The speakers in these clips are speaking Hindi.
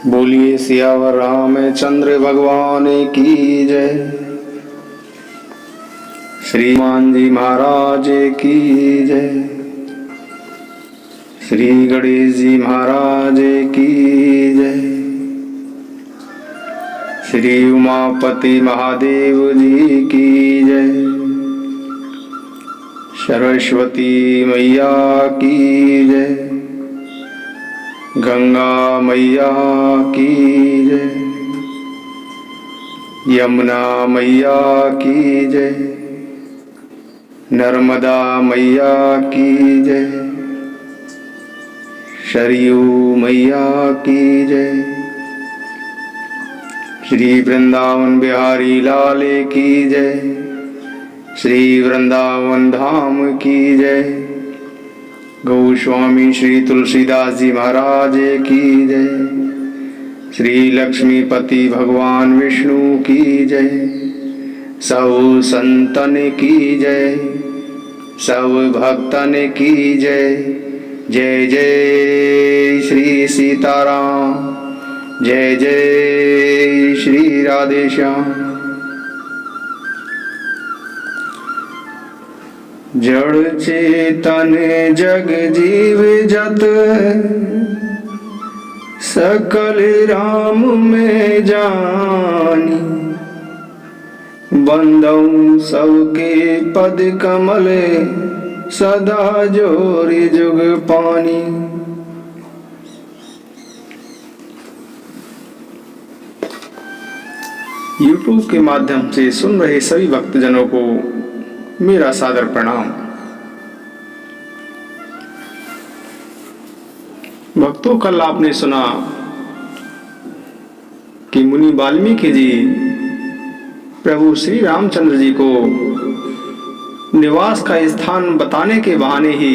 बोलिए सियावर रामचंद्र भगवान की जय। श्री हनुमान जी महाराज की जय। श्री गणेश जी महाराज की जय। श्री उमापति महादेव जी की जय। सरस्वती मैया की जय। गंगा मैया की जय। यमुना मैया की जय। नर्मदा मैया की जय। सरयू मैया की जय। श्री वृंदावन बिहारी लाल की जय। श्री वृंदावन धाम की जय। गोस्वामी श्री तुलसीदास जी महाराज की जय। श्री लक्ष्मीपति भगवान विष्णु की जय। सब संतन की जय। सब भक्तन की जय। जय जय श्री सीताराम। जय जय श्री राधेश्याम। जड़ चेतन जग जीव जत सकल राम में जानी। बंदौ सबके पद कमल सदा जोरि जुग पानी। यूट्यूब के माध्यम से सुन रहे सभी भक्तजनों को मेरा सादर प्रणाम। भक्तों, कल आपने सुना कि मुनि वाल्मीकि जी प्रभु श्री रामचंद्र जी को निवास का स्थान बताने के बहाने ही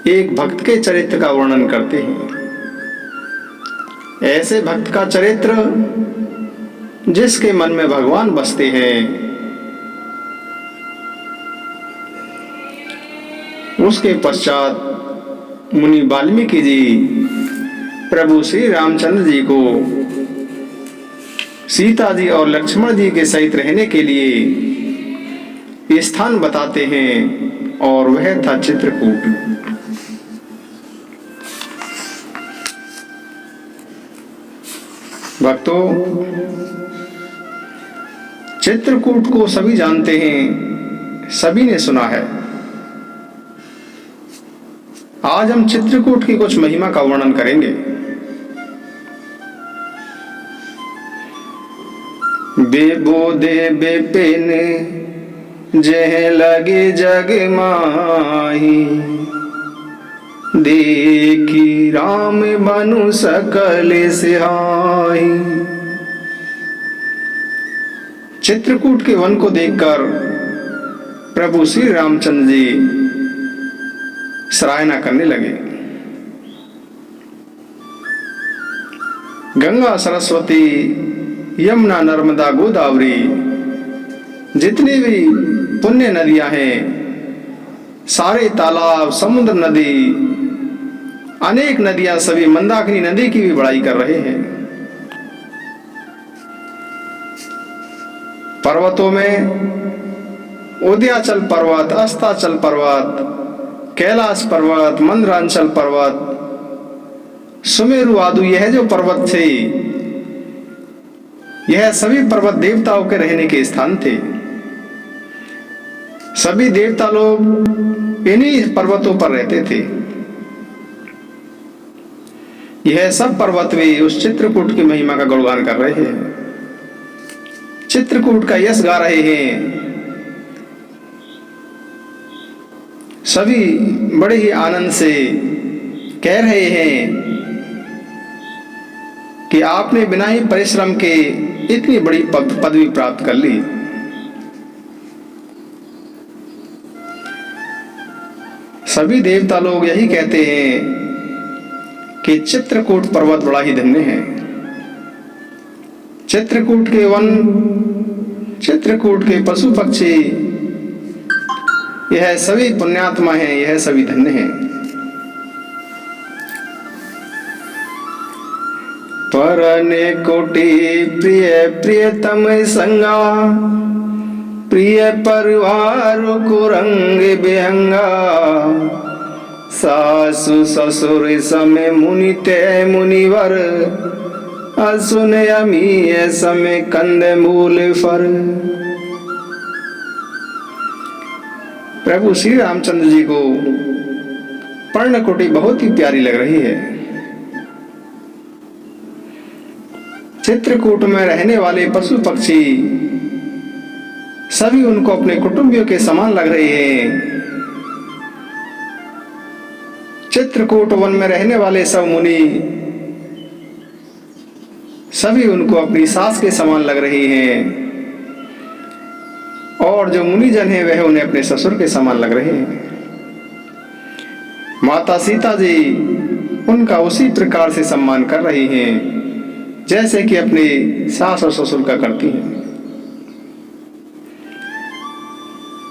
एक भक्त के चरित्र का वर्णन करते हैं। ऐसे भक्त का चरित्र जिसके मन में भगवान बसते हैं, उसके पश्चात मुनि वाल्मीकि जी प्रभु श्री रामचंद्र जी को सीता जी और लक्ष्मण जी के सहित रहने के लिए स्थान बताते हैं, और वह था चित्रकूट। भक्तों, चित्रकूट को सभी जानते हैं, सभी ने सुना है। आज हम चित्रकूट की कुछ महिमा का वर्णन करेंगे। बेबोदे बेपिन जह लगे जग माही। देखी राम बनु सकल सिहाई। चित्रकूट के वन को देखकर प्रभु श्री रामचंद्र जी सराहना करने लगे। गंगा, सरस्वती, यमुना, नर्मदा, गोदावरी जितनी भी पुण्य नदियां हैं, सारे तालाब, समुद्र नदी, अनेक नदियां, सभी मंदाकिनी नदी की भी बड़ाई कर रहे हैं। पर्वतों में उदयाचल पर्वत, अस्ताचल पर्वत, कैलाश पर्वत, मंदरांचल पर्वत, सुमेरु आदि, यह जो पर्वत थे, यह सभी पर्वत देवताओं के रहने के स्थान थे। सभी देवता लोग इन्हीं पर्वतों पर रहते थे। यह सब पर्वत भी उस चित्रकूट की महिमा का गुणगान कर रहे हैं, चित्रकूट का यश गा रहे हैं। सभी बड़े ही आनंद से कह रहे हैं कि आपने बिना ही परिश्रम के इतनी बड़ी पदवी प्राप्त कर ली। सभी देवता लोग यही कहते हैं कि चित्रकूट पर्वत बड़ा ही धन्य है। चित्रकूट के वन, चित्रकूट के पशु पक्षी, यह सभी पुण्यात्मा हैं, यह सभी धन्य हैं। परने कोटि प्रिय प्रियतम संगा, प्रिय परिवार को रंग बेहंगा, सासु ससुर समय मुनि ते मुनिवर, असुन अमी समय कंद मूल फर। प्रभु श्री रामचंद्र जी को पर्णकुटी बहुत ही प्यारी लग रही है। चित्रकूट में रहने वाले पशु पक्षी सभी उनको अपने कुटुंबियों के समान लग रहे हैं। चित्रकूट वन में रहने वाले सब मुनि सभी उनको अपनी सास के समान लग रही हैं, और जो मुनिजन हैं वह उन्हें अपने ससुर के समान लग रहे हैं। माता सीता जी उनका उसी प्रकार से सम्मान कर रही हैं जैसे कि अपने सास और ससुर का करती हैं।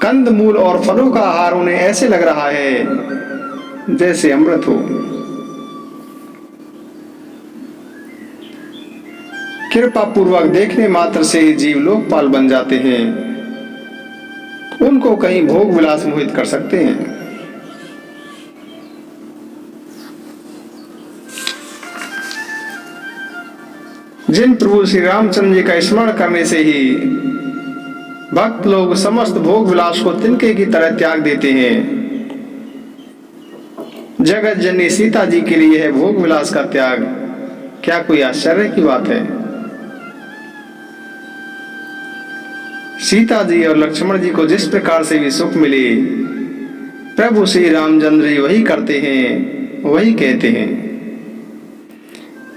कंद मूल और फलों का आहार उन्हें ऐसे लग रहा है जैसे अमृत हो। कृपा पूर्वक देखने मात्र से जीव लोकपाल बन जाते हैं, उनको कहीं भोग विलास मोहित कर सकते हैं। जिन प्रभु श्री रामचंद्र जी का स्मरण करने से ही भक्त लोग समस्त भोग विलास को तिनके की तरह त्याग देते हैं, जगत जननी सीता जी के लिए है भोग विलास का त्याग क्या कोई आश्चर्य की बात है। सीता जी और लक्ष्मण जी को जिस प्रकार से भी सुख मिले, प्रभु श्री रामचंद्र जी वही करते हैं, वही कहते हैं।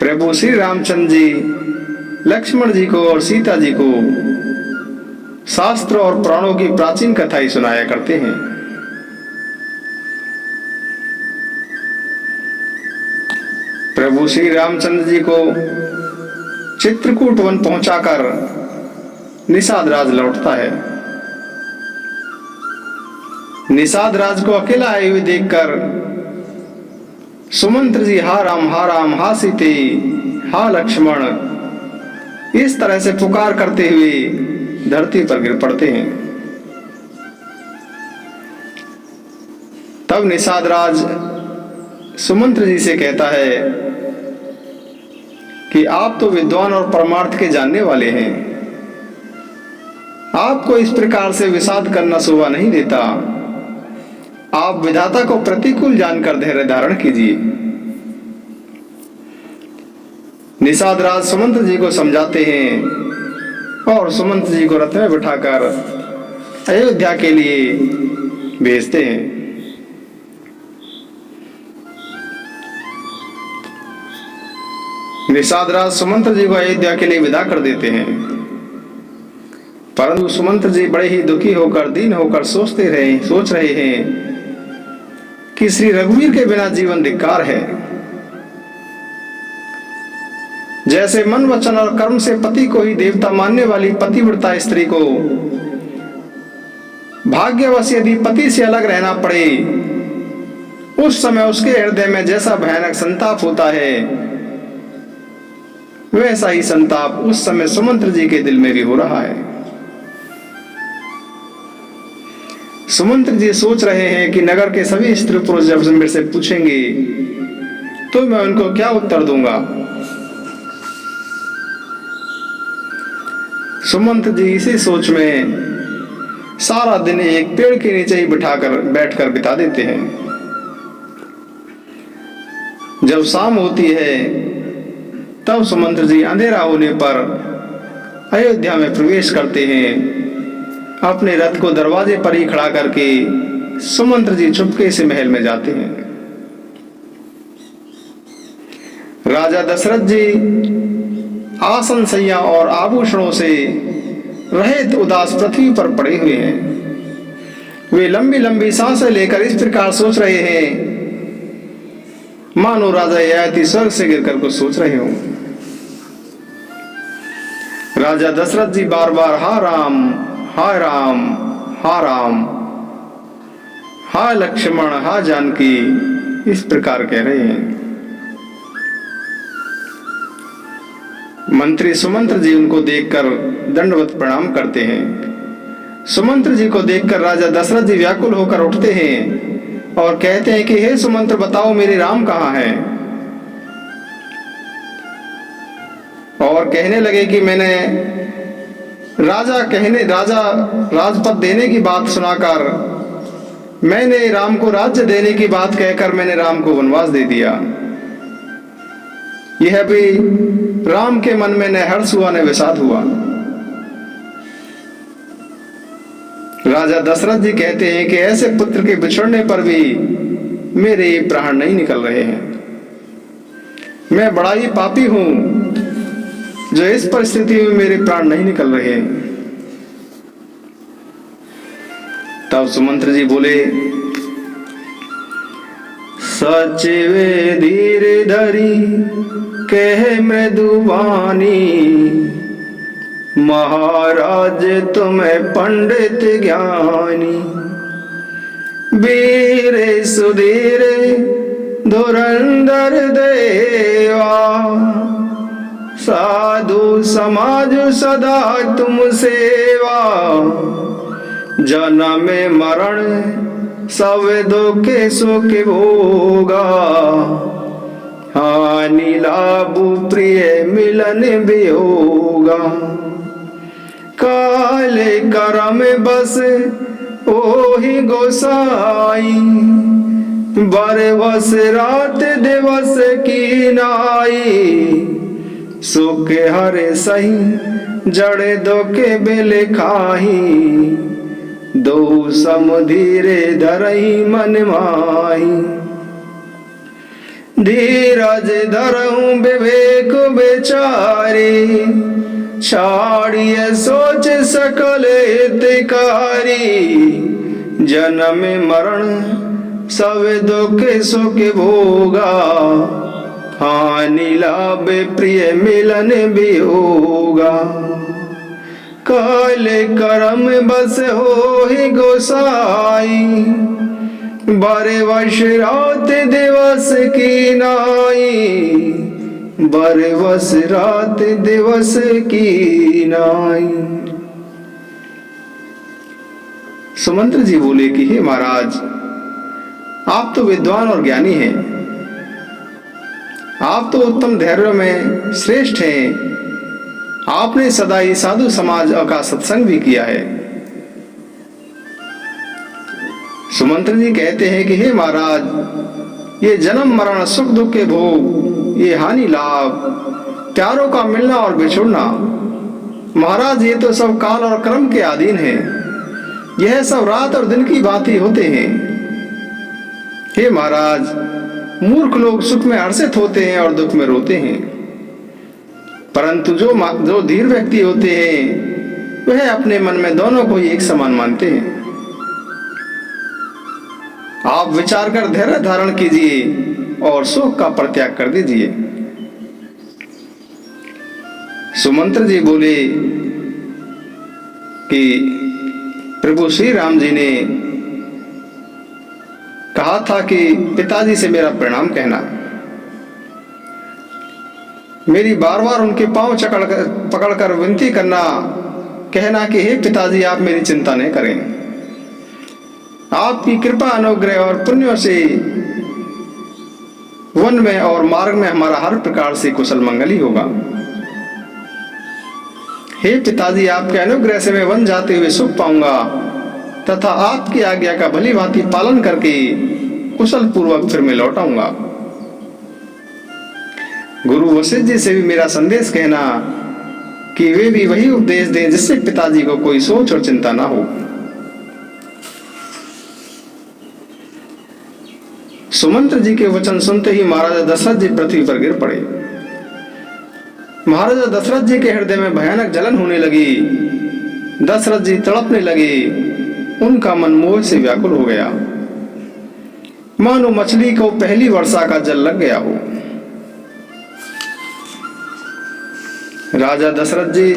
प्रभु श्री रामचंद्र जी लक्ष्मण जी को और सीता जी को शास्त्र और पुराणों की प्राचीन कथाएं सुनाया करते हैं। प्रभु श्री रामचंद्र जी को चित्रकूट वन पहुंचाकर निषाद राज लौटता है। निषाद राज को अकेला आए हुए देखकर सुमंत्र जी हा राम हा सीते हा लक्ष्मण इस तरह से पुकार करते हुए धरती पर गिर पड़ते हैं। तब निषाद राज सुमंत्र जी से कहता है कि आप तो विद्वान और परमार्थ के जानने वाले हैं, आपको इस प्रकार से विषाद करना शोभा नहीं देता। आप विधाता को प्रतिकूल जानकर धैर्य धारण कीजिए। निषाद राज सुमंत्र जी को समझाते हैं और सुमंत्र जी को रथ में बिठाकर अयोध्या के लिए भेजते हैं। निषाद राज सुमंत्र जी को अयोध्या के लिए विदा कर देते हैं, परंतु सुमंत्र जी बड़े ही दुखी होकर दीन होकर सोच रहे हैं कि श्री रघुवीर के बिना जीवन धिक्कार है। जैसे मन वचन और कर्म से पति को ही देवता मानने वाली पतिव्रता स्त्री को भाग्यवश यदि पति से अलग रहना पड़े, उस समय उसके हृदय में जैसा भयानक संताप होता है, वैसा ही संताप उस समय सुमंत्र जी के दिल में भी हो रहा है। सुमंत्र जी सोच रहे हैं कि नगर के सभी स्त्री पुरुष जब मेरे से पूछेंगे तो मैं उनको क्या उत्तर दूंगा। सुमंत्र जी इसी सोच में सारा दिन एक पेड़ के नीचे ही बैठकर बिता देते हैं। जब शाम होती है तब सुमंत्र जी अंधेरा होने पर अयोध्या में प्रवेश करते हैं। अपने रथ को दरवाजे पर ही खड़ा करके सुमंत्र जी चुपके से महल में जाते हैं। राजा दशरथ जी आसन सैया और आभूषणों से रहित उदास पृथ्वी पर पड़े हुए हैं। वे लंबी लंबी सांसें लेकर इस प्रकार सोच रहे हैं मानो राजा ययाति स्वर्ग से गिरकर कुछ सोच रहे हों। राजा दशरथ जी बार बार हा राम हा राम हा राम हा लक्ष्मण हा जानकी इस प्रकार कह रहे हैं। मंत्री सुमंत्र जी उनको देखकर दंडवत प्रणाम करते हैं। सुमंत्र जी को देखकर राजा दशरथ जी व्याकुल होकर उठते हैं और कहते हैं कि हे सुमंत्र, बताओ मेरे राम कहाँ है। और कहने लगे कि मैंने राजा राजपद देने की बात सुनाकर, मैंने राम को राज्य देने की बात कहकर मैंने राम को वनवास दे दिया। यह भी राम के मन में न हर्ष हुआ न विषाद हुआ। राजा दशरथ जी कहते हैं कि ऐसे पुत्र के बिछड़ने पर भी मेरे प्राण नहीं निकल रहे हैं। मैं बड़ा ही पापी हूं जो इस परिस्थिति में मेरे प्राण नहीं निकल रहे हैं। तब सुमंत्र जी बोले, सचिवे धीर धरी कह मृदुवानी, महाराज तुम्हें पंडित ज्ञानी, वीर सुधीर धुरंधर देवा, साधु समाज सदा तुम सेवा, जन्म मरण सब दुख सुख भोगा, हानि लाभ प्रिय मिलन वियोगा, काले करम बस ओहि गोसाई, बरवस रात दिवस की नाई, सुख हरे सही जड़े दुख बिल खाही, दो समुधीरे धरई मन माही, धीरज धरऊं विवेक बेचारी, छाड़िए सोच सकल हितकारी, जन्म मरण सब दुख सुख भोगा, हानि लाभ प्रिय मिलन वियोगा, काले करम बस होहि गोसाई, बरवश रात दिवस की नाई, बरवस रात दिवस की नाई। सुमंत्र जी बोले कि हे महाराज, आप तो विद्वान और ज्ञानी हैं, आप तो उत्तम धैर्य में श्रेष्ठ हैं, आपने सदा ही साधु समाज का सत्संग भी किया है। सुमंत्र जी कहते हैं कि हे महाराज, ये जन्म मरण सुख दुख के भोग, ये हानि लाभ, प्यारों का मिलना और बिछुड़ना, महाराज ये तो सब काल और कर्म के अधीन है। यह सब रात और दिन की बात ही होते हैं। हे महाराज, मूर्ख लोग सुख में हर्षित होते हैं और दुख में रोते हैं, परंतु जो धीर व्यक्ति होते हैं वह अपने मन में दोनों को ही एक समान मानते हैं। आप विचार कर धैर्य धारण कीजिए और शोक का परित्याग कर दीजिए। सुमंत्र जी बोले कि प्रभु श्री राम जी ने कहा था कि पिताजी से मेरा प्रणाम कहना। मेरी बार बार उनके पांव पकड़कर विनती करना, कहना कि हे पिताजी, आप मेरी चिंता नहीं करें, आपकी कृपा अनुग्रह और पुण्यों से वन में और मार्ग में हमारा हर प्रकार से कुशल मंगल ही होगा। हे पिताजी, आपके अनुग्रह से मैं वन जाते हुए सुख पाऊंगा तथा आपकी आज्ञा का भली भांति पालन करके कुशल पूर्वक फिर मैं लौट आऊंगा। गुरु वशिष्ठ जी से भी मेरा संदेश कहना कि वे भी वही उपदेश दें जिससे पिताजी को कोई सोच और चिंता ना हो। सुमंत्र जी के वचन सुनते ही महाराजा दशरथ जी पृथ्वी पर गिर पड़े। महाराजा दशरथ जी के हृदय में भयानक जलन होने लगी। दशरथ जी तड़पने लगे, उनका मन मोह से व्याकुल हो गया, मानो मछली को पहली वर्षा का जल लग गया हो। राजा दशरथ जी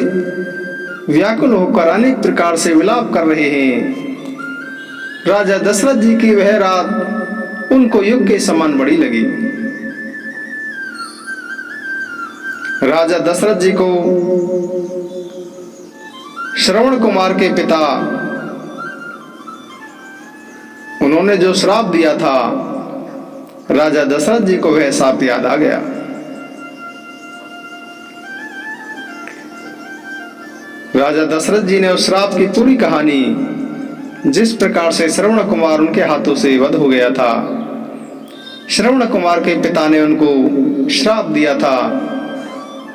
व्याकुल होकर अनेक प्रकार से विलाप कर रहे हैं। राजा दशरथ जी की वह रात उनको युग के समान बड़ी लगी। राजा दशरथ जी को श्रवण कुमार के पिता उन्होंने जो श्राप दिया था, राजा दशरथ जी को वह श्राप याद आ गया। राजा दशरथ जी ने उस श्राप की पूरी कहानी, जिस प्रकार से श्रवण कुमार उनके हाथों से वध हो गया था, श्रवण कुमार के पिता ने उनको श्राप दिया था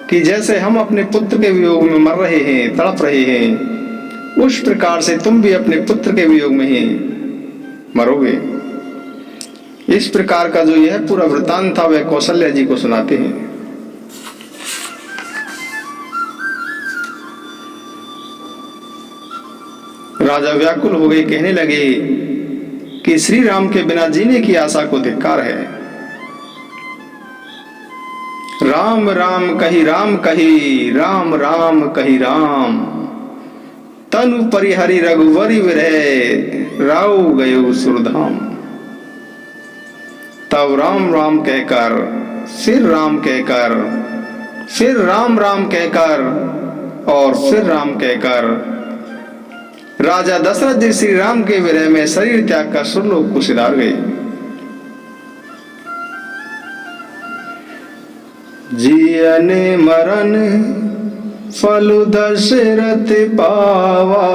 कि जैसे हम अपने पुत्र के वियोग में मर रहे हैं, तड़प रहे हैं, उस प्रकार से तुम भी अपने पुत्र के वियोग में ही मरोगे। इस प्रकार का जो यह पूरा वृतांत था वह कौशल्या जी को सुनाते हैं। राजा व्याकुल हो गए, कहने लगे कि श्री राम के बिना जीने की आशा को धिक्कार है। राम राम कही राम कही, राम राम कही राम, तनु परिहरि रघुवरि विरह, राउ गयो सुरधाम। तब राम राम कहकर, फिर राम कहकर, फिर राम राम कहकर और फिर राम कहकर राजा दशरथ जी श्री राम के विरह में शरीर त्याग कर सुरलोक को सिधार गए। जियन मरण फल दशरथ पावा,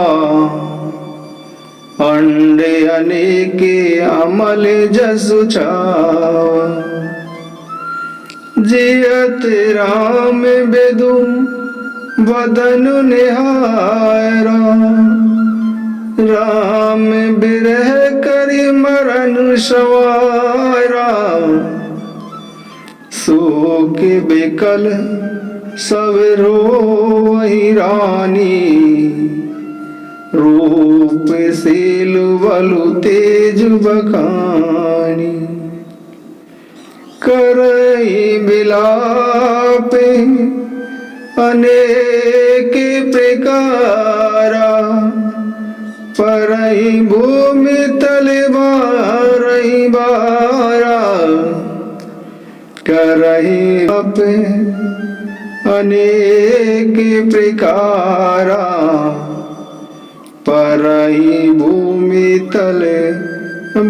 अंडे अनेक अमल जसु छावा। जियत राम बेदु बदन निहारा, राम बिरह करि मरण सवारा। शोक बिकल सब रोई रानी, रूप शील बलु तेज बखानी। करई बिलाप अनेक प्रकारा, परई भूमि तले बारई बारा। करई अप अनेक प्रकारा, परई भूमि तले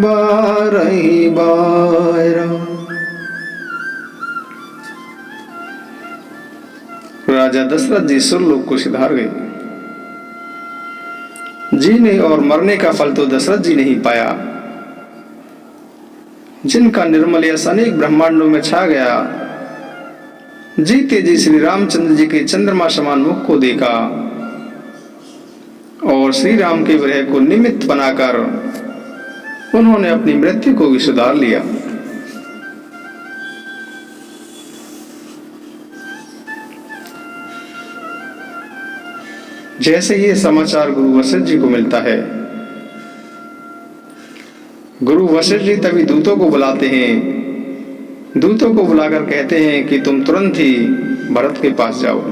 बारई बारा। राजा दशरथ जी सुरलोक को सिधार गए। जीने और मरने का फल तो दशरथ जी नहीं पाया, जिनका निर्मल यश अनेक ब्रह्मांडों में छा गया। जीते जी श्री रामचंद्र जी के चंद्रमा समान मुख को देखा और श्री राम के विरह को निमित्त बनाकर उन्होंने अपनी मृत्यु को भी सुधार लिया। जैसे ये समाचार गुरु वशिष्ठ जी को मिलता है, गुरु वशिष्ठ जी तभी दूतों को बुलाते हैं। दूतों को बुलाकर कहते हैं कि तुम तुरंत ही भरत के पास जाओ,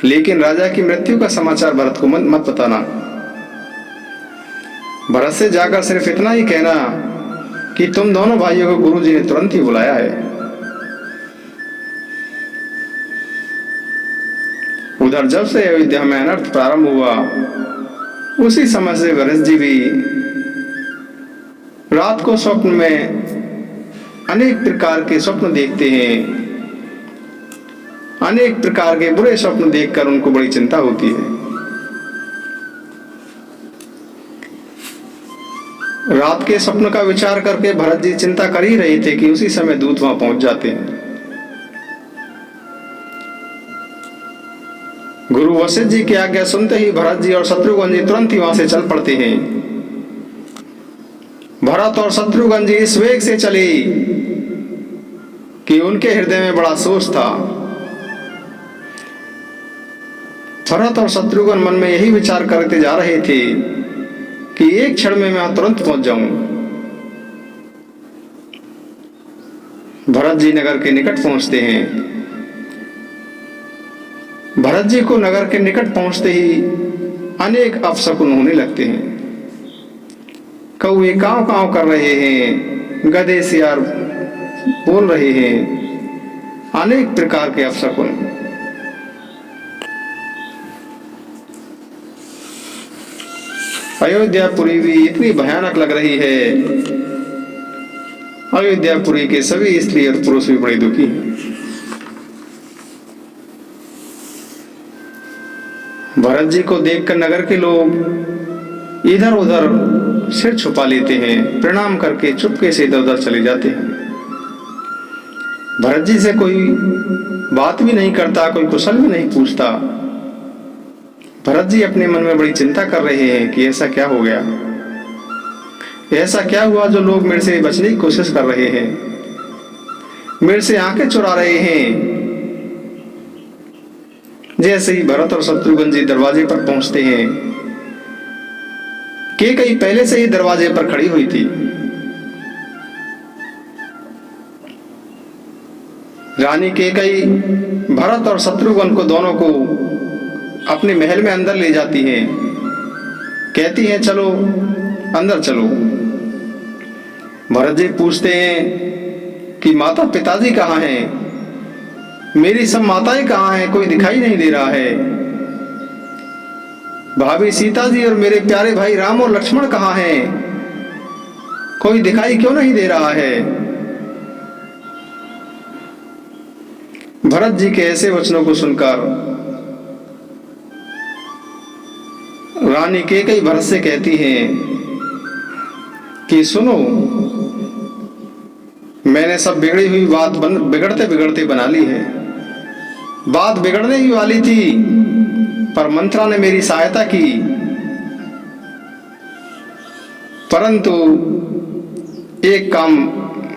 लेकिन राजा की मृत्यु का समाचार भरत को मत बताना। भरत से जाकर सिर्फ इतना ही कहना कि तुम दोनों भाइयों को गुरु जी ने तुरंत ही बुलाया है। उधर जब से अयोध्या में अनर्थ प्रारंभ हुआ, उसी समय से वशिष्ठ जी भी रात को स्वप्न में अनेक प्रकार के स्वप्न देखते हैं। अनेक प्रकार के बुरे स्वप्न देखकर उनको बड़ी चिंता होती है। रात के स्वप्न का विचार करके भरत जी चिंता कर ही रहे थे कि उसी समय दूत वहां पहुंच जाते हैं। गुरु वशिष्ठ जी की आज्ञा सुनते ही भरत जी और शत्रुघ्न जी तुरंत ही वहां से चल पड़ते हैं। भरत और शत्रुघ्न जी इस वेग से चले कि उनके हृदय में बड़ा शोष था। भरत और शत्रुघ्न मन में यही विचार करते जा रहे थे कि एक क्षण में मैं तुरंत पहुंच जाऊं। भरत जी नगर के निकट पहुंचते हैं। भरत जी को नगर के निकट पहुंचते ही अनेक अपशकुन होने लगते हैं। कौवे कांव कांव कर रहे हैं, गधे सियार बोल रहे हैं, अनेक प्रकार के अपशकुन। अयोध्यापुरी भी इतनी भयानक लग रही है। अयोध्यापुरी के सभी स्त्री और पुरुष भी बड़े दुखी हैं। भरत जी को देखकर नगर के लोग इधर उधर सिर छुपा लेते हैं, प्रणाम करके चुपके से इधर उधर चले जाते हैं। भरत जी से कोई बात भी नहीं करता, कोई कुशल भी नहीं पूछता। भरत जी अपने मन में बड़ी चिंता कर रहे हैं कि ऐसा क्या हो गया, ऐसा क्या हुआ जो लोग मेरे से बचने की कोशिश कर रहे हैं, मेरे से आंखें चुरा रहे हैं। जैसे ही भरत और शत्रुघ्न जी दरवाजे पर पहुंचते हैं, कैकेयी पहले से ही दरवाजे पर खड़ी हुई थी। रानी कैकेयी भरत और शत्रुघ्न को दोनों को अपने महल में अंदर ले जाती है, कहती हैं चलो अंदर चलो। भरत जी पूछते हैं कि माता पिताजी कहाँ हैं, मेरी सब माताएं कहाँ हैं, कोई दिखाई नहीं दे रहा है। भाभी सीता जी और मेरे प्यारे भाई राम और लक्ष्मण कहाँ हैं, कोई दिखाई क्यों नहीं दे रहा है। भरत जी के ऐसे वचनों को सुनकर रानी कैकेयी भरत से कहती हैं कि सुनो, मैंने सब बिगड़ी हुई बात बिगड़ते बिगड़ते बना ली है। बात बिगड़ने ही वाली थी, पर मंत्रा ने मेरी सहायता की, परंतु एक काम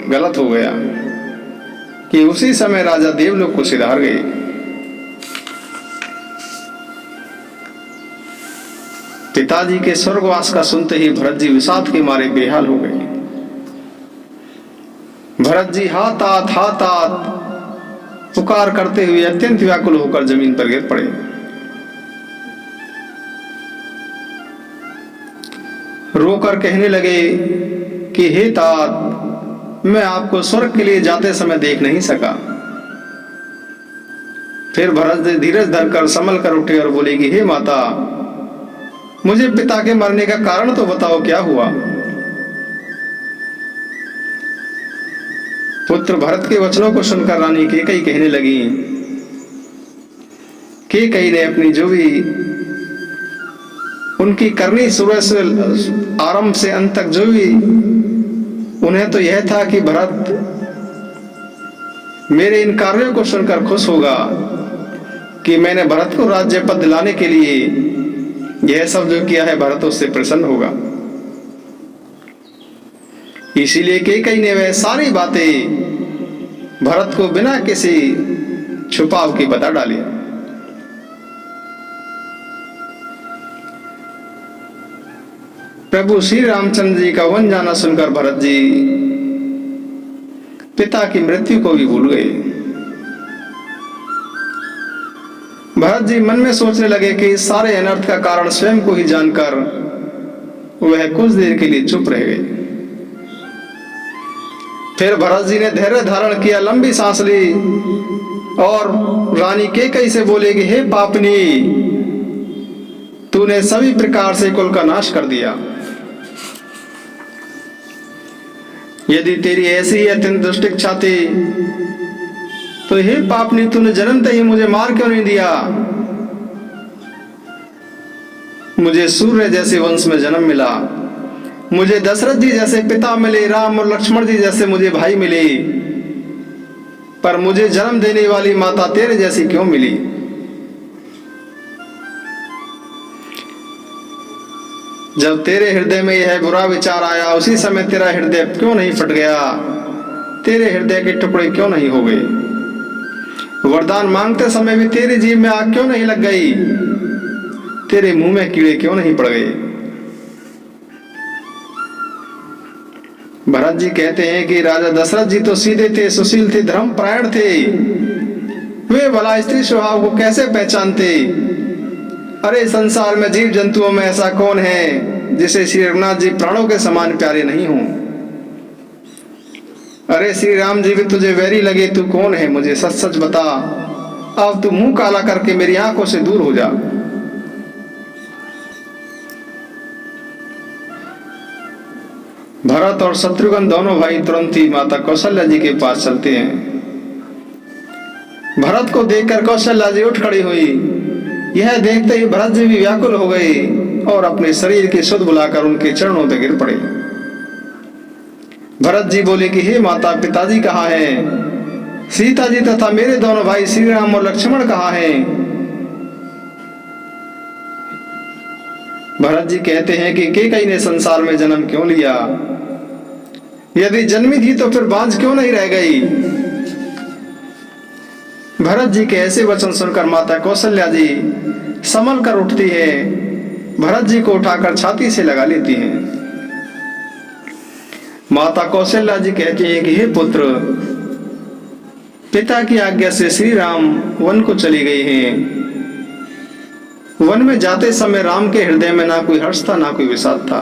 गलत हो गया कि उसी समय राजा देवलोक को सिधार गए। पिताजी के स्वर्गवास का सुनते ही भरत जी विषाद के मारे बेहाल हो गए। भरत जी हाथ पुकार करते हुए अत्यंत व्याकुल होकर जमीन पर गिर पड़े। रोकर कहने लगे कि हे तात, मैं आपको स्वर्ग के लिए जाते समय देख नहीं सका। फिर भरत जी धीरज धरकर संभल कर उठे और बोले कि हे माता, मुझे पिता के मरने का कारण तो बताओ, क्या हुआ। पुत्र भरत के वचनों को सुनकर रानी कैकेयी कहने लगी। कैकेयी ने अपनी जो भी उनकी करनी शुरू से आरंभ से अंत तक जो भी, उन्हें तो यह था कि भरत मेरे इन कार्यों को सुनकर खुश होगा कि मैंने भरत को राज्य पद दिलाने के लिए यह सब जो किया है, भरत उससे प्रसन्न होगा। इसीलिए कैकेयी ने वह सारी बातें भरत को बिना किसी छुपाव के बता डाली। प्रभु श्री रामचंद्र जी का वन जाना सुनकर भरत जी पिता की मृत्यु को भी भूल गए। भरत जी मन में सोचने लगे कि इस सारे अनर्थ का कारण स्वयं को ही जानकर वह कुछ देर के लिए चुप रह गए। फिर भरत जी ने धैर्य धारण किया, लंबी सांस ली और रानी कैकेयी से बोले कि हे पापनी, तूने सभी प्रकार से कुल का नाश कर दिया। यदि तेरी ऐसी अत्यंत दुष्ट इच्छा थी तो हे पापनी, तूने जन्मते ही मुझे मार क्यों नहीं दिया। मुझे सूर्य जैसे वंश में जन्म मिला, मुझे दशरथ जी जैसे पिता मिले, राम और लक्ष्मण जी जैसे मुझे भाई मिले, पर मुझे जन्म देने वाली माता तेरे जैसी क्यों मिली। जब तेरे हृदय में यह बुरा विचार आया, उसी समय तेरा हृदय क्यों नहीं फट गया, तेरे हृदय के टुकड़े क्यों नहीं हो गए। वरदान मांगते समय भी तेरी जीभ में आग क्यों नहीं लग गई, तेरे मुंह में कीड़े क्यों नहीं पड़ गए। भरत जी कहते हैं कि राजा दशरथ जी तो सीधे थे, सुशील थे, धर्मपरायण थे, वे भला स्त्री स्वभाव को कैसे पहचानते। अरे संसार में जीव जंतुओं में ऐसा कौन है जिसे श्री रघुनाथ जी प्राणों के समान प्यारे नहीं हों। अरे श्री राम जी भी तुझे वैरी लगे, तू कौन है मुझे सच सच बता, अब तू मुंह काला करके मेरी आंखों से दूर हो जा। भरत और शत्रुघ्न दोनों भाई तुरंत ही माता कौशल्या जी के पास चलते हैं। भरत को देखकर कौशल्या जी उठ खड़ी हुई। यह देखते ही भरत जी भी व्याकुल हो गए और अपने शरीर की सुध बुलाकर उनके चरणों पर गिर पड़े। भरत जी बोले कि हे माता, पिताजी कहाँ हैं? सीता जी तथा मेरे दोनों भाई श्री राम और लक्ष्मण कहाँ हैं? भरत जी कहते हैं कि कैकेयी ने संसार में जन्म क्यों लिया? यदि जन्मी थी तो फिर बांझ क्यों नहीं रह गई? भरत जी के ऐसे वचन सुनकर माता कौशल्या जी संभल कर उठती है, भरत जी को उठाकर छाती से लगा लेती हैं। माता कौशल्या जी कहती हैं कि हे पुत्र, पिता की आज्ञा से श्री राम वन को चली गई हैं। वन में जाते समय राम के हृदय में ना कोई हर्ष था ना कोई विषाद था।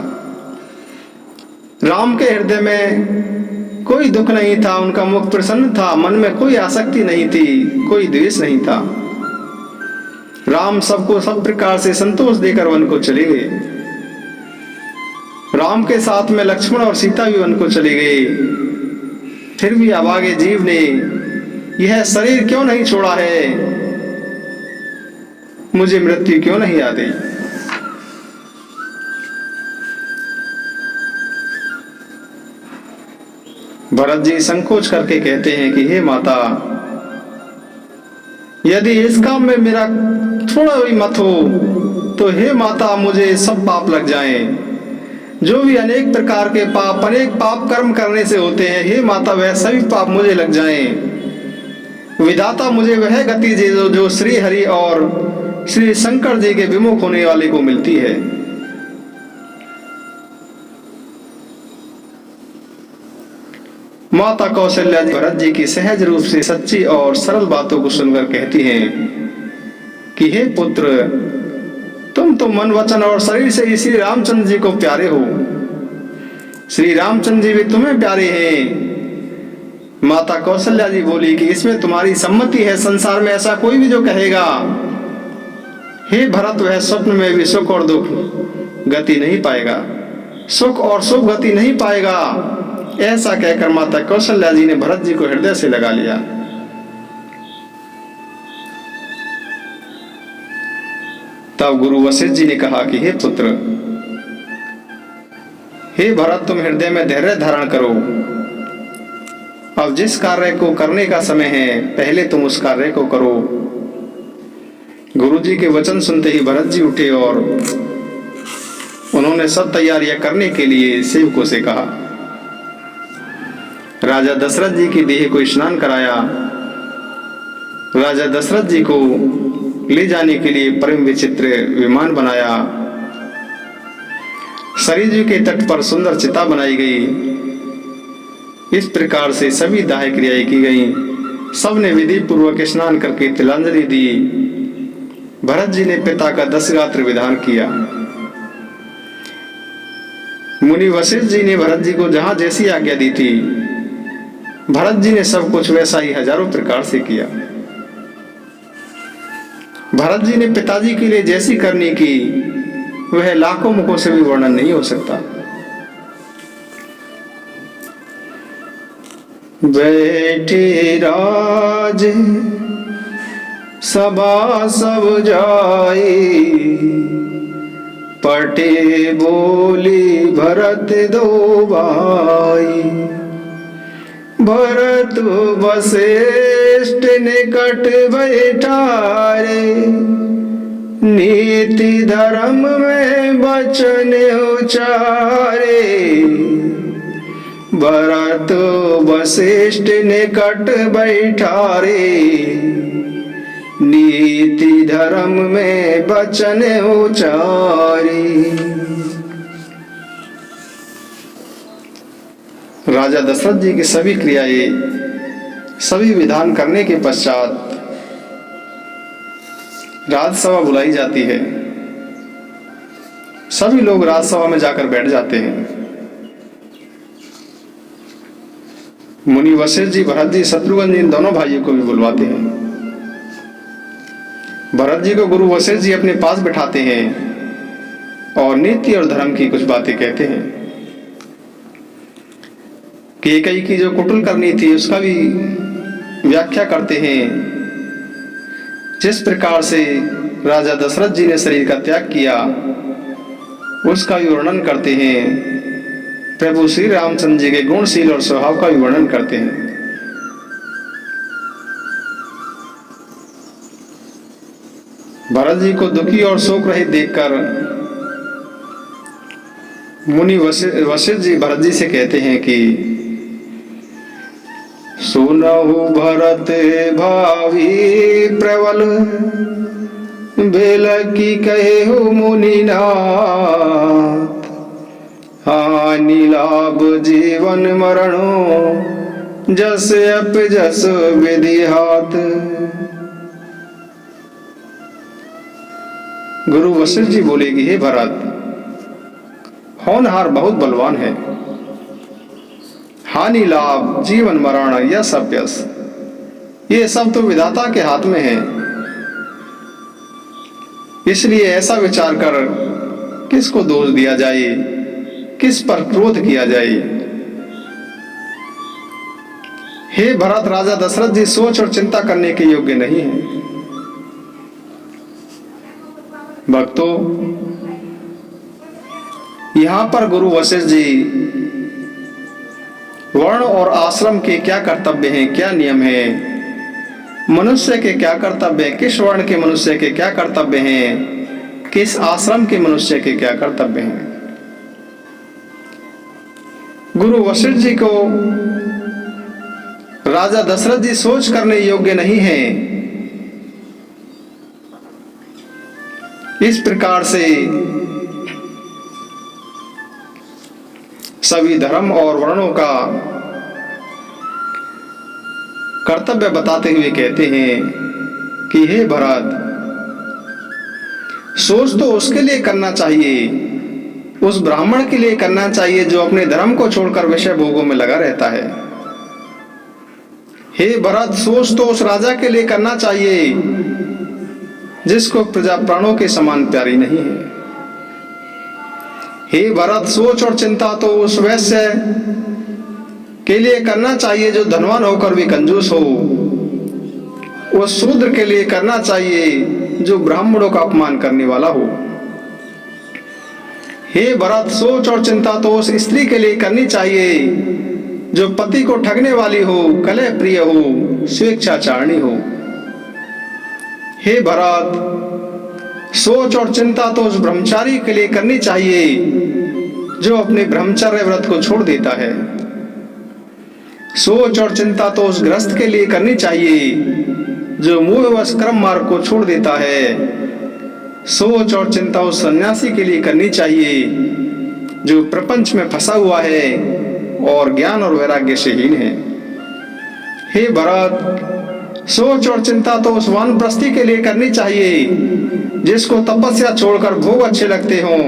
राम के हृदय में कोई दुख नहीं था, उनका मुख प्रसन्न था, मन में कोई आसक्ति नहीं थी, कोई द्वेष नहीं था। राम सबको सब प्रकार से संतोष देकर वन को चले गए। राम के साथ में लक्ष्मण और सीता भी वन को चले गए। फिर भी अभागे जीव ने यह शरीर क्यों नहीं छोड़ा है? मुझे मृत्यु क्यों नहीं आ गई? भरत जी संकोच करके कहते हैं कि हे माता, यदि इस काम में मेरा थोड़ा भी मत हो तो हे माता मुझे सब पाप लग जाएं। जो भी अनेक प्रकार के पाप, अनेक पाप कर्म करने से होते हैं, हे माता वह सभी पाप मुझे लग जाएं। विधाता मुझे वह गति दे जो श्री हरि और श्री शंकर जी के विमुख होने वाले को मिलती है। माता कौशल्या जी भरत जी की सहज रूप से सच्ची और सरल बातों को सुनकर कहती हैं कि हे पुत्र, तुम तो मन वचन और शरीर से श्री रामचंद्र जी को प्यारे हो। श्री रामचंद्र जी भी तुम्हें प्यारे हैं। माता कौशल्या जी बोली कि इसमें तुम्हारी सम्मति है। संसार में ऐसा कोई भी जो कहेगा हे भरत, वह स्वप्न में भी सुख और दुख गति नहीं पाएगा, सुख और शुभ गति नहीं पाएगा। ऐसा कहकर माता कौशल्या जी ने भरत जी को हृदय से लगा लिया। तब गुरु वशिष्ठ जी ने कहा कि हे पुत्र, हे भरत, तुम हृदय में धैर्य धारण करो। अब जिस कार्य को करने का समय है, पहले तुम उस कार्य को करो। गुरु जी के वचन सुनते ही भरत जी उठे और उन्होंने सब तैयारियां करने के लिए सेवकों से कहा। राजा दशरथ जी की देह को स्नान कराया। राजा दशरथ जी को ले जाने के लिए परम विचित्र विमान बनाया। सरयू के तट पर सुंदर चिता बनाई गई। इस प्रकार से सभी दाह क्रियाएं की गईं। सबने विधि पूर्वक स्नान करके तिलांजलि दी। भरत जी ने पिता का 10 गात्र विधान किया। मुनि वशिष्ठ जी ने भरत जी को जहां जैसी आज्ञा दी थी, भरत जी ने सब कुछ वैसा ही हजारों प्रकार से किया। भरत जी ने पिताजी के लिए जैसी करनी की, वह लाखों मुखों से भी वर्णन नहीं हो सकता। बैठे राज सभा सब जाई, पटे बोली भरत दो भाई। भरत वशिष्ठ निकट बैठारे, नीति धर्म में वचन उचारे। भरत वशिष्ठ निकट बैठारे, नीति धर्म में वचन उचारे। राजा दशरथ जी की सभी क्रियाएं, सभी विधान करने के पश्चात राजसभा बुलाई जाती है। सभी लोग राजसभा में जाकर बैठ जाते हैं। मुनि वशिष्ठ जी, भरत जी, शत्रुघ्न जी, इन दोनों भाइयों को भी बुलवाते हैं। भरत जी को गुरु वशिष्ठ जी अपने पास बिठाते हैं और नीति और धर्म की कुछ बातें कहते हैं कि कैकेयी की जो कुटिल करनी थी उसका भी व्याख्या करते हैं। जिस प्रकार से राजा दशरथ जी ने शरीर का त्याग किया उसका भी वर्णन करते हैं। प्रभु श्री रामचंद्र जी के गुणशील और स्वभाव का भी वर्णन करते हैं। भरत जी को दुखी और शोक रहित देखकर मुनि वशिष्ठ जी भरत जी से कहते हैं कि सुनहु भरत भावी प्रबल बेल की कहे हो मुनिनाथ, हानि लाभ जीवन मरणो जस अप जस विधि हाथ। गुरु वशिष्ठ जी बोले कि हे भरत, होनहार बहुत बलवान है, हानि लाभ जीवन मरण यश अपयश ये सब तो विधाता के हाथ में है। इसलिए ऐसा विचार कर किसको दोष दिया जाए, किस पर क्रोध किया जाए। हे भरत, राजा दशरथ जी सोच और चिंता करने के योग्य नहीं है। भक्तों, यहां पर गुरु वशिष्ठ जी वर्ण और आश्रम के क्या कर्तव्य हैं, क्या नियम हैं, मनुष्य के क्या कर्तव्य हैं, किस वर्ण के मनुष्य के क्या कर्तव्य हैं, किस आश्रम के मनुष्य के क्या कर्तव्य हैं, गुरु वशिष्ठ जी को राजा दशरथ जी सोच करने योग्य नहीं है। इस प्रकार से सभी धर्म और वर्णों का कर्तव्य बताते हुए कहते हैं कि हे भरत, सोच तो उसके लिए करना चाहिए, उस ब्राह्मण के लिए करना चाहिए जो अपने धर्म को छोड़कर विषय भोगों में लगा रहता है। हे भरत, सोच तो उस राजा के लिए करना चाहिए जिसको प्रजा प्राणों के समान प्यारी नहीं है। हे भरत, सोच और चिंता तो उस वैश्य के लिए करना चाहिए जो धनवान होकर भी कंजूस हो, उस शूद्र के लिए करना चाहिए जो ब्राह्मणों का अपमान करने वाला हो। हे भरत, सोच और चिंता तो उस स्त्री के लिए करनी चाहिए जो पति को ठगने वाली हो, कलह प्रिय हो, स्वेच्छाचारिणी हो। हे भरत, सोच और चिंता तो उस ब्रह्मचारी के लिए करनी चाहिए जो अपने ब्रह्मचर्य व्रत को छोड़ देता है। सोच और चिंता तो उस गृहस्थ के लिए करनी चाहिए जो मोहवश कर्म मार्ग को छोड़ देता है। सोच और चिंता उस सन्यासी के लिए करनी चाहिए जो प्रपंच में फंसा हुआ है और ज्ञान और वैराग्य से हीन है। हे भरत, सोच और चिंता तो उस वानप्रस्थी के लिए करनी चाहिए जिसको तपस्या छोड़कर भोग अच्छे लगते हों,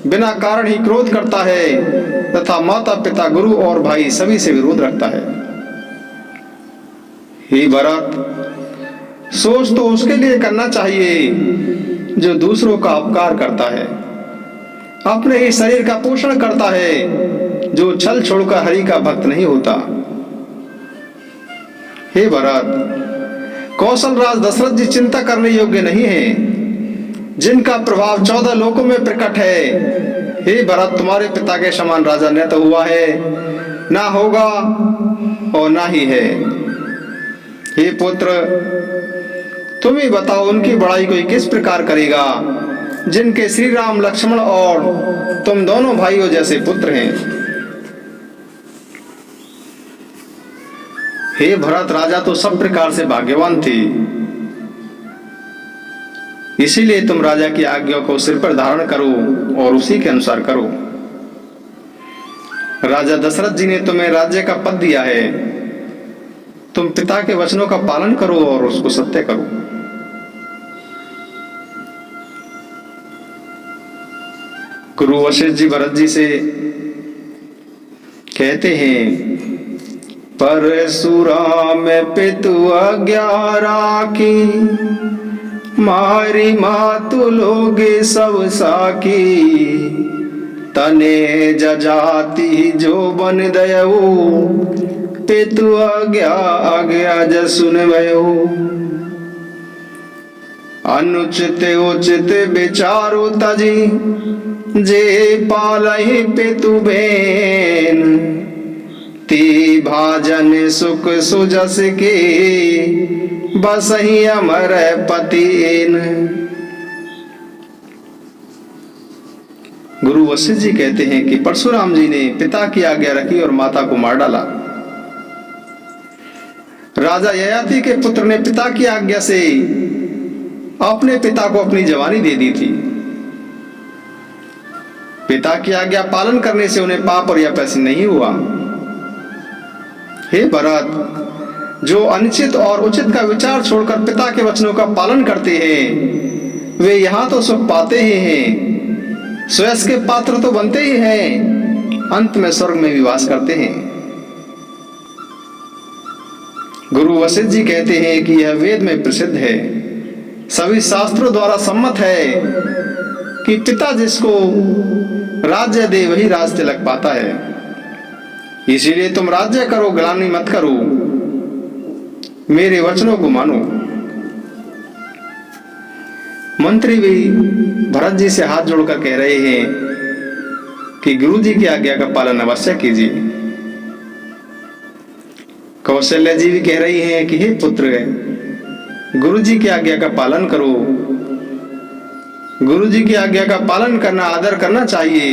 बिना कारण ही क्रोध करता है तथा माता पिता गुरु और भाई सभी से विरोध रखता है। हे भरत, सोच तो उसके लिए करना चाहिए जो दूसरों का अपकार करता है, अपने ही शरीर का पोषण करता है, जो छल छोड़कर हरि का भक्त नहीं होता। हे भरत, कौशल राज दशरथ जी चिंता करने योग्य नहीं है जिनका प्रभाव 14 लोकों में प्रकट है। हे भरत, तुम्हारे पिता के समान राजा न तो हुआ है, ना होगा और ना ही है। हे पुत्र, तुम ही बताओ उनकी बड़ाई कोई किस प्रकार करेगा जिनके श्री राम, लक्ष्मण और तुम दोनों भाइयों जैसे पुत्र हैं। हे भरत, राजा तो सब प्रकार से भाग्यवान थे, इसीलिए तुम राजा की आज्ञा को सिर पर धारण करो और उसी के अनुसार करो। राजा दशरथ जी ने तुम्हें राज्य का पद दिया है, तुम पिता के वचनों का पालन करो और उसको सत्य करो। गुरु वशिष्ठ जी भरत जी से कहते हैं परशुराम पितु आज्ञा राखी, मारी मातु लोग सब साकी। तने जजाति जो बन दयऊ, पितु आज्ञा जसुन भयो। अनुचित उचित विचारो तजी, जे पालहि पितु बेन। ती भाजन सुख सुजस के, बसहि अमर पतिन। गुरु वशिष्ठ जी कहते हैं कि परशुराम जी ने पिता की आज्ञा रखी और माता को मार डाला। राजा ययाति के पुत्र ने पिता की आज्ञा से अपने पिता को अपनी जवानी दे दी थी। पिता की आज्ञा पालन करने से उन्हें पाप और यपैसी नहीं हुआ। हे भरत, जो अनुचित और उचित का विचार छोड़कर पिता के वचनों का पालन करते हैं, वे यहाँ तो सुख पाते ही हैं, श्रेयस के पात्र तो बनते ही हैं, अंत में स्वर्ग में भी वास करते हैं। गुरु वशिष्ठ जी कहते हैं कि यह वेद में प्रसिद्ध है, सभी शास्त्रों द्वारा सम्मत है कि पिता जिसको राज्य दे वही राज तिलक पाता है। इसीलिए तुम राज्य करो, ग्लानि मत करो, मेरे वचनों को मानो। मंत्री भी भरत जी से हाथ जोड़कर कह रहे हैं कि गुरु जी की आज्ञा का पालन अवश्य कीजिए। कौशल्या जी भी कह रही हैं कि हे पुत्र, गुरु जी की आज्ञा का पालन करो। गुरु जी की आज्ञा का पालन करना, आदर करना चाहिए।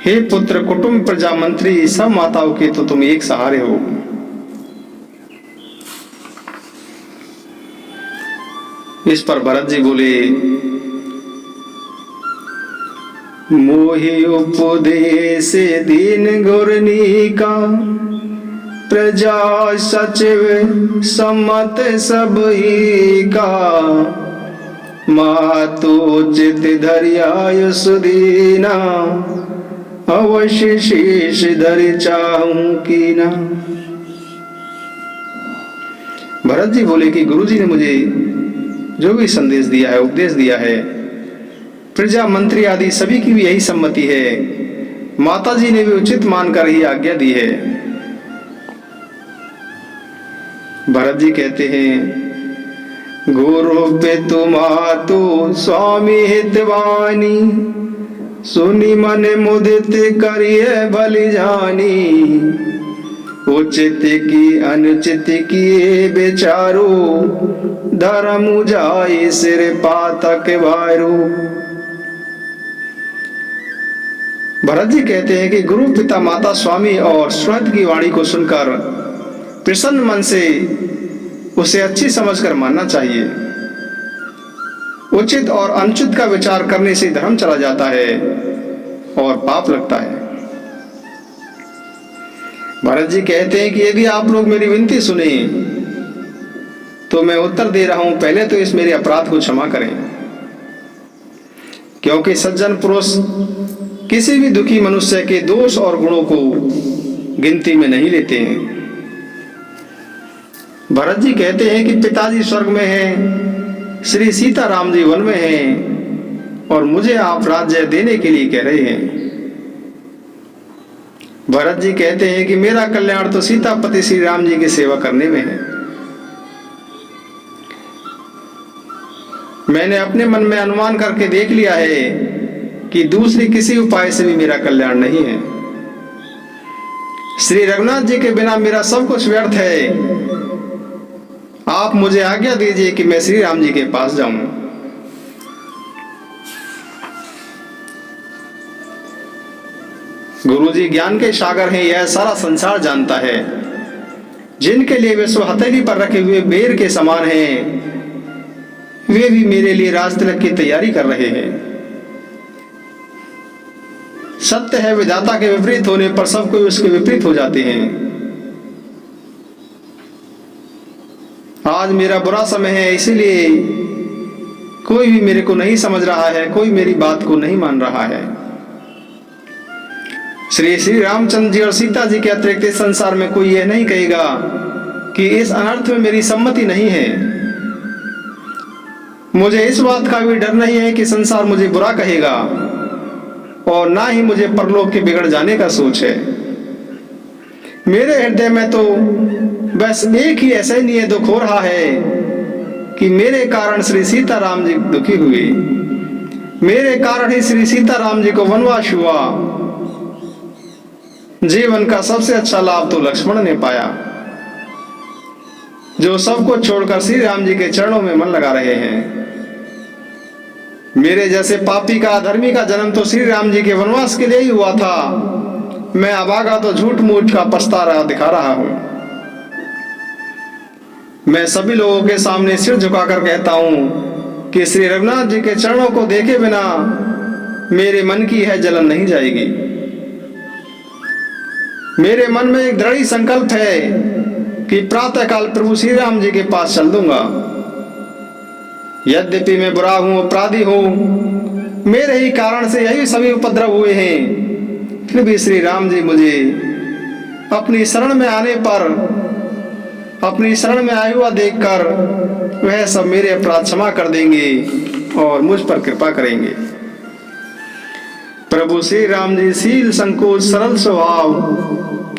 हे पुत्र, कुटुंब, प्रजा, मंत्री, सब माताओं के तो तुम एक सहारे हो। इस पर भरत जी बोले, मोहि उपदेश दीन गुरनी का, प्रजा सचिव सम्मत सब ही का। मातोचित धरियाय सुदीना, अवश्य शेष धरि चाहूं कीना। भरत जी बोले कि गुरु जी ने मुझे जो भी संदेश दिया है, उपदेश दिया है, प्रजा, मंत्री आदि सभी की भी यही सम्मति है। माता जी ने भी उचित मानकर ही आज्ञा दी है। भरत जी कहते हैं, गुरु पितु मातु स्वामी हितवानी, सुनि मन मुदित करिए भली जानी। उचित की अनुचित किए बेचारो, धर्म जाए सिर पातक भारू। भरत जी कहते हैं कि गुरु, पिता, माता, स्वामी और श्रुत की वाणी को सुनकर प्रसन्न मन से उसे अच्छी समझकर मानना चाहिए। उचित और अनुचित का विचार करने से धर्म चला जाता है और पाप लगता है। भरत जी कहते हैं कि यदि आप लोग मेरी विनती सुने तो मैं उत्तर दे रहा हूं, पहले तो इस मेरे अपराध को क्षमा करें, क्योंकि सज्जन पुरुष किसी भी दुखी मनुष्य के दोष और गुणों को गिनती में नहीं लेते हैं। भरत जी कहते हैं कि पिताजी स्वर्ग में हैं, श्री सीताराम जी वन में हैं और मुझे आप राज्य देने के लिए कह रहे हैं। भरत जी कहते हैं कि मेरा कल्याण तो सीतापति श्री राम जी की सेवा करने में है। मैंने अपने मन में अनुमान करके देख लिया है कि दूसरी किसी उपाय से भी मेरा कल्याण नहीं है। श्री रघुनाथ जी के बिना मेरा सब कुछ व्यर्थ है। आप मुझे आज्ञा दीजिए कि मैं श्री राम जी के पास जाऊं। गुरु जी ज्ञान के सागर हैं, यह सारा संसार जानता है। जिनके लिए विश्व हथेली पर रखे हुए बेर के समान हैं, वे भी मेरे लिए राज तिलक की तैयारी कर रहे हैं। सत्य है, विधाता के विपरीत होने पर सब कोई उसके विपरीत हो जाते हैं। आज मेरा बुरा समय है, इसीलिए कोई भी मेरे को नहीं समझ रहा है, कोई मेरी बात को नहीं मान रहा है। श्री रामचंद्र जी और सीता जी के अतिरिक्त इस संसार में कोई यह नहीं कहेगा कि इस अनर्थ में मेरी सम्मति नहीं है। मुझे इस बात का भी डर नहीं है कि संसार मुझे बुरा कहेगा, और ना ही मुझे परलोक के बिगड़ जाने का सोच है। मेरे हृदय में तो बस एक ही असहनीय दुख हो रहा है कि मेरे कारण श्री सीताराम जी दुखी हुए, मेरे कारण ही श्री सीताराम जी को वनवास हुआ। जीवन का सबसे अच्छा लाभ तो लक्ष्मण ने पाया, जो सबको छोड़कर श्री राम जी के चरणों में मन लगा रहे हैं। मेरे जैसे पापी का, अधर्मी का जन्म तो श्री राम जी के वनवास के लिए ही हुआ था। मैं अभागा तो झूठ मूठ का पछता दिखा रहा हूं। मैं सभी लोगों के सामने सिर झुकाकर कहता हूं कि श्री रघुनाथ जी के चरणों को देखे बिना मेरे मन की है जलन नहीं जाएगी। मेरे मन में एक दृढ़ संकल्प है कि प्रातःकाल प्रभु श्री राम जी के पास चल दूंगा। यद्यपि मैं बुरा हूं, अपराधी हूं, मेरे ही कारण से यही सभी उपद्रव हुए हैं, फिर भी श्री राम जी मुझे अपनी शरण में आने पर, अपनी शरण में आया हुआ देखकर वह सब मेरे अपराध क्षमा कर देंगे और मुझ पर कृपा करेंगे। प्रभु श्री राम जी शील, संकोच, सरल स्वभाव,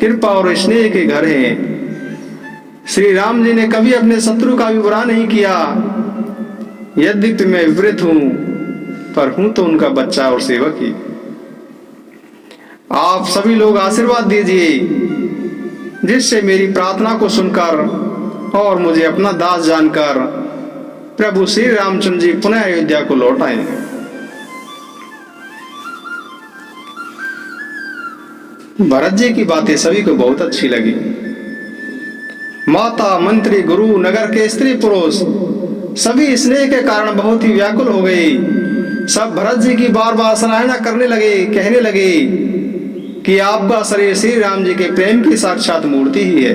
कृपा और स्नेह के घर हैं। श्री राम जी ने कभी अपने शत्रु का भी बुरा नहीं किया। यद्यपि मैं विपरीत हूं, पर हूं तो उनका बच्चा और सेवक ही। आप सभी लोग आशीर्वाद दीजिए, जिससे मेरी प्रार्थना को सुनकर और मुझे अपना दास जानकर प्रभु श्री रामचंद्र जी पुनः अयोध्या को लौट आए। भरत जी की बातें सभी को बहुत अच्छी लगी। माता, मंत्री, गुरु, नगर के स्त्री पुरुष सभी स्नेह के कारण बहुत ही व्याकुल हो गए। सब भरत जी की बार बार सराहना करने लगे, कहने लगे कि आपका शरीर श्री राम जी के प्रेम की साक्षात मूर्ति ही है।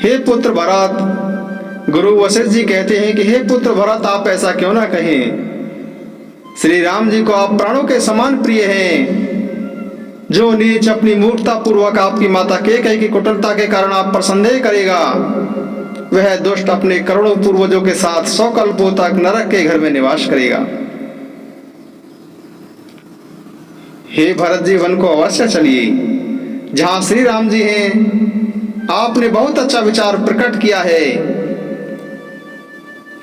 हे पुत्र भरत, गुरु वशिष्ठ जी कहते हैं कि हे पुत्र भरत, आप ऐसा क्यों ना कहें। श्री राम जी को आप प्राणों के समान प्रिय हैं। जो नीच अपनी मूर्खता पूर्वक आपकी माता कैकेयी की कुटिलता के कारण आप पर संदेह करेगा, वह दुष्ट अपने करोड़ों पूर्वजों के साथ 100 कल्पों तक नरक के घर में निवास करेगा। हे भरत जी, वन को अवश्य चलिए, जहां श्री राम जी हैं। आपने बहुत अच्छा विचार प्रकट किया है।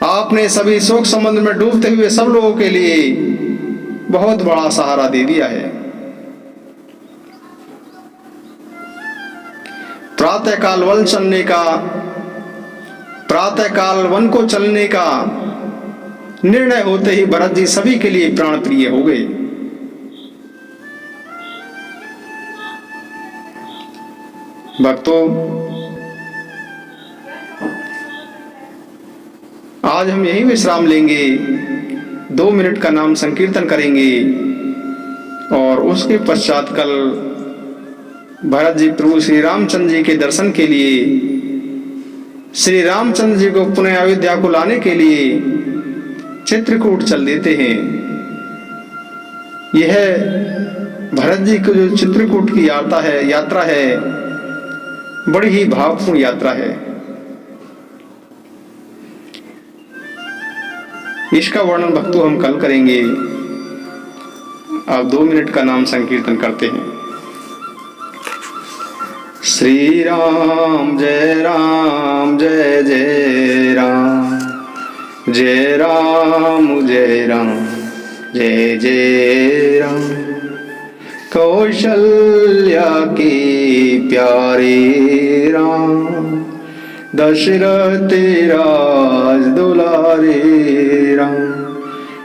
आपने सभी शोक समुद्र में डूबते हुए सब लोगों के लिए बहुत बड़ा सहारा दे दिया है। प्रातःकाल वन को चलने का निर्णय होते ही भरत जी सभी के लिए प्राण प्रिय हो गए। भक्तों, आज हम यही विश्राम लेंगे, 2 मिनट का नाम संकीर्तन करेंगे और उसके पश्चात कल भरत जी प्रभु श्री रामचंद्र जी के दर्शन के लिए, श्री रामचंद्र जी को पुनः अयोध्या को लाने के लिए चित्रकूट चल देते हैं। यह भरत जी की जो चित्रकूट की यात्रा है बड़ी ही भावपूर्ण यात्रा है। इसका वर्णन भक्तों हम कल करेंगे। अब 2 मिनट का नाम संकीर्तन करते हैं। श्री राम जय राम, जय जय राम, जय राम जय राम, जय जय राम। कौशल्या के प्यारे राम, दशरथ राज दुलारे राम।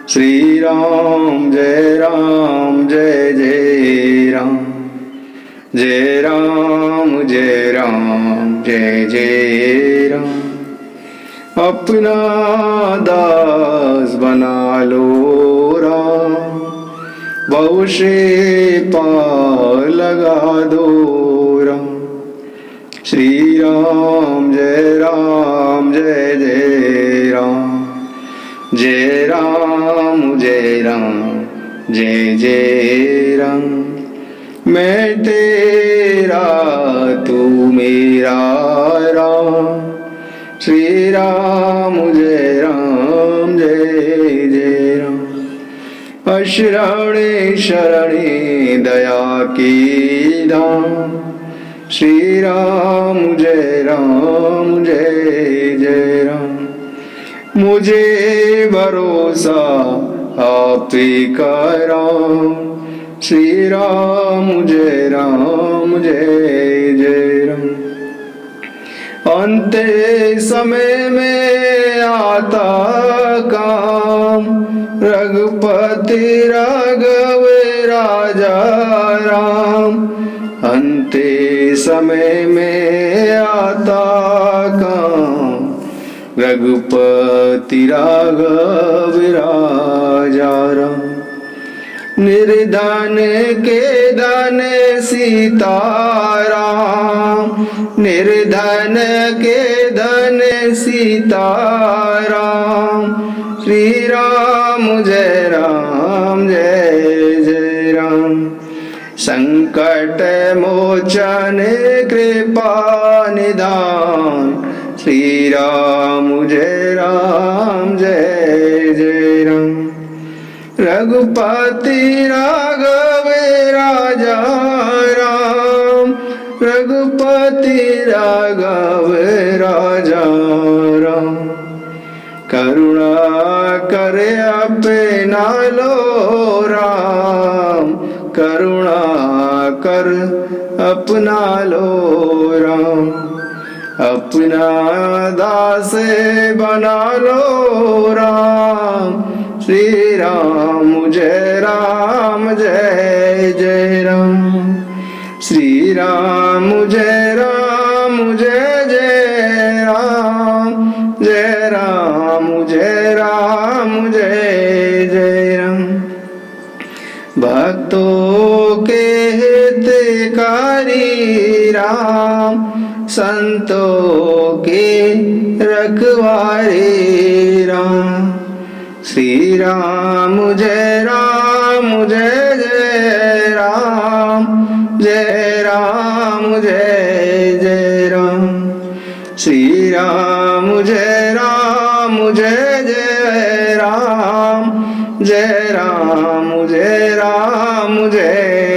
श्री राम जय राम, जय जय राम, जय राम जय राम, जय जय राम। अपना दास बना लो राम, बहु से पार लगा दो राम। श्री राम जय राम, जय जय राम, जय राम जय राम, जय जय राम। मैं तेरा तू मेरा राम। श्री राम जय राम जय जय राम। अशरणे शरणे दया के धाम। श्री राम जय जय राम। मुझे भरोसा आप का राम। श्री राम जय जय राम। अंते समय में आता काम। रघुपति राघव राजा राम। अंते समय में आता काम। रघुपति राघव राजा राम। निर्धन के धन सीताराम। निर्धन के धन सीताराम। श्री राम जय जय राम। संकट मोचन कृपा निधान। श्री राम जय जय राम। रघुपति राघव राजा राम। रघुपति राघव राजा राम। करुणा करे अपना लो राम। करुणा कर अपना लो राम। अपना दास बना लो राम। श्री राम जय जय राम। श्री राम जय जय राम। जय राम जय जय राम। भक्तों के हितकारी राम। संतों के रखवारे राम। श्री राम जय जय राम। जय राम जय जय राम। श्री राम जय जय राम। जय राम जय